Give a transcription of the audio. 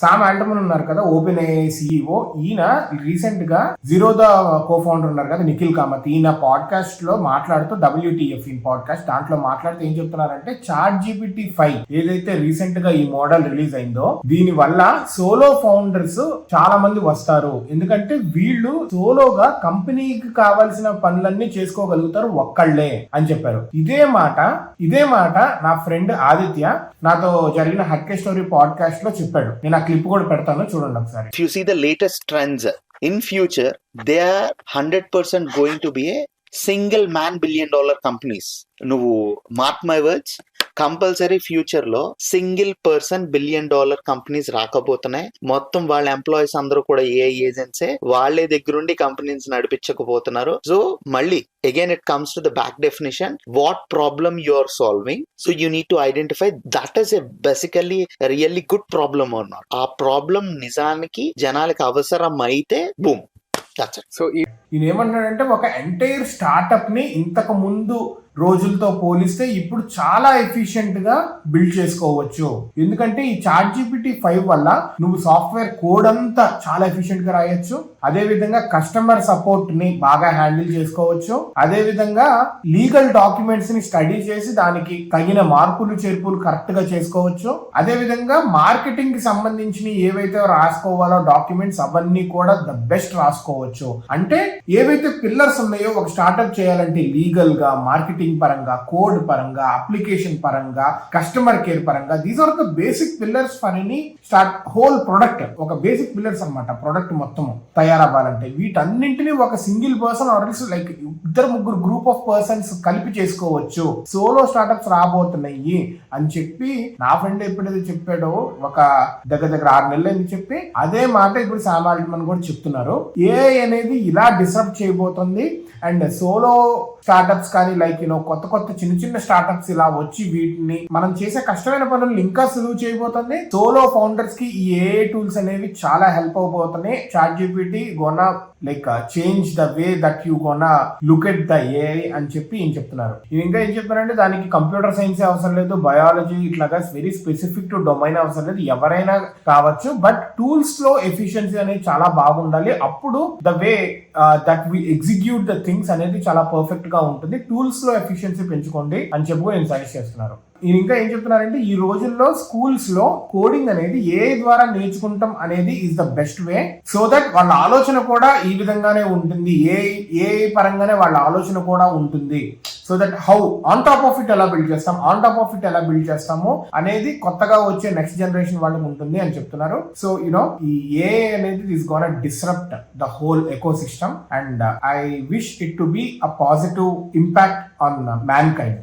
Sam Altman ఉన్నారు కదా, open AI CEO. ఈయన రీసెంట్ గా జీరోదా కో-ఫౌండర్ ఉన్నారు కదా, నిఖిల్ కామత్, ఈయన పాడ్కాస్ట్ లో మాట్లాడుతూ WTF ఇన్ పాడ్కాస్ట్ దాంట్లో మాట్లాడుతూ ఏం చెప్తున్నారంటే, ChatGPT-5 ఏదైతే రీసెంట్ గా ఈ మోడల్ రిలీజ్ అయిందో, దీని వల్ల సోలో ఫౌండర్స్ చాలా మంది వస్తారు. ఎందుకంటే వీళ్ళు సోలోగా కంపెనీకి కావాల్సిన పనులన్నీ చేసుకోగలుగుతారు ఒక్కళ్లే అని చెప్పారు. ఇదే మాట నా ఫ్రెండ్ ఆదిత్య నాతో జరిగిన హక్కే స్టోరీ పాడ్కాస్ట్ లో చెప్పాడు. నేను ఆ క్లిప్ కూడా పెడతాను, చూడండి ఒకసారి. If you see the latest trends in future, they are 100% going to be a single man $1 billion companies. నువ్వు mark my words, compulsory future లో సింగిల్ పర్సన్ $1 billion కంపెనీస్ రాకపోతున్నాయి. మొత్తం వాళ్ళ ఎంప్లాయీస్ అందరూ కూడా ఏఐ ఏజెంట్సే, వాళ్ళే దగ్గరుండి కంపెనీస్ నడిపించకపోతున్నారు. సో మళ్ళీ again it comes to the back definition, what problem you are solving, so you need to identify that is a basically a really good problem or not. ఆ problem నిజానికి జనాలకి అవసరం అయితే boom, that's it. So ఈయన ఏమన్నాడంటే, ఒక entire startup ని ఇంతకు ముందు రోజులతో పోలిస్తే ఇప్పుడు చాలా ఎఫిషియెంట్ గా బిల్డ్ చేసుకోవచ్చు. ఎందుకంటే ఈ ChatGPT-5 వల్ల నువ్వు సాఫ్ట్వేర్ కోడ్ అంతా చాలా ఎఫిషియెంట్ గా రాయొచ్చు. అదే విధంగా కస్టమర్ సపోర్ట్ ని బాగా హ్యాండిల్ చేసుకోవచ్చు. అదే విధంగా లీగల్ డాక్యుమెంట్స్ ని స్టడీ చేసి దానికి తగిన మార్పులు చేర్పులు కరెక్ట్ గా చేసుకోవచ్చు. అదే విధంగా మార్కెటింగ్ కి సంబంధించిన ఏవైతే రాసుకోవాలో డాక్యుమెంట్స్ అవన్నీ కూడా ద బెస్ట్ రాసుకోవచ్చు. అంటే ఏవైతే పిల్లర్స్ ఉన్నాయో ఒక స్టార్ట్అప్ చేయాలంటే, లీగల్ గా, మార్కెటింగ్ పరంగా, కోడ్ పరంగా, అప్లికేషన్ పరంగా, కస్టమర్ కేర్ పరంగా, these are the basic pillars for any start whole product. ఒక బేసిక్ పిల్లర్స్ అన్నమాట ప్రొడక్ట్ మొత్తం తయారవ్వాలంటే. వీటన్నింటినీ ఒక సింగిల్ పర్సన్ ఆర్ లైక్ ఇద్దరు ముగ్గురు గ్రూప్ ఆఫ్ పర్సన్స్ కలిపి చేసుకోవచ్చు. సోలో స్టార్ట్అప్స్ రాబోతున్నాయి అని చెప్పి నా ఫ్రెండ్ ఎప్పుడైతే చెప్పాడో, ఒక దగ్గర 6 నెలలు అని చెప్పి, అదే మాట ఇప్పుడు సామ్ ఆల్ట్మన్ కూడా చెప్తున్నారు. ఏఐ అనేది ఇలా డిస్టర్బ్ చేయబోతుంది. అండ్ సోలో స్టార్ట్అప్స్ కానీ లైక్ కొత్త చిన్న స్టార్ట్అప్స్ ఇలా వచ్చి వీటిని మనం చేసే కష్టమైన పనులు ఇంకా సులువు చేయబోతుంది. సోలో ఫౌండర్స్ కి ఈ ఏఐ టూల్స్ అనేవి చాలా హెల్ప్ అవబోతున్నాయి. ChatGPT gonna like change the way that you gonna look at the AI అని చెప్పి ఏం చెప్తున్నారు. ఇంకా ఏం చెప్తున్నారంటే, దానికి కంప్యూటర్ సైన్స్ అవసరం లేదు, బయాలజీ ఇట్లాగా వెరీ స్పెసిఫిక్ టు డొమైన్ అవసరం లేదు, ఎవరైనా కావచ్చు. బట్ టూల్స్ లో ఎఫిషియన్సీ అనేది చాలా బాగుండాలి. అప్పుడు the way that we execute the things అనేది చాలా పర్ఫెక్ట్ గా ఉంటుంది. టూల్స్ లో ఎఫిషియన్సీ పెంచుకోండి అని చెప్పి నేను సజెస్ట్ చేస్తున్నారు. ఇంకా ఏం చెప్తున్నారంటే, ఈ రోజుల్లో స్కూల్స్ లో కోడింగ్ అనేది ఏఐ ద్వారా నేర్చుకుంటాం అనేది is the best way. So that వాళ్ళ ఆలోచన కూడా ఈ విధంగానే ఉంటుంది, ఏఐ పరంగానే వాళ్ళ ఆలోచన కూడా ఉంటుంది. So that how on top of it ఎలా బిల్డ్ చేస్తాము అనేది కొత్తగా వచ్చే నెక్స్ట్ జనరేషన్ వాళ్ళకి ఉంటుంది అని చెప్తున్నారు. సో ఈ ఏఐ అనేది is gonna disrupt the whole eco system and I wish it to be a positive impact on man kind.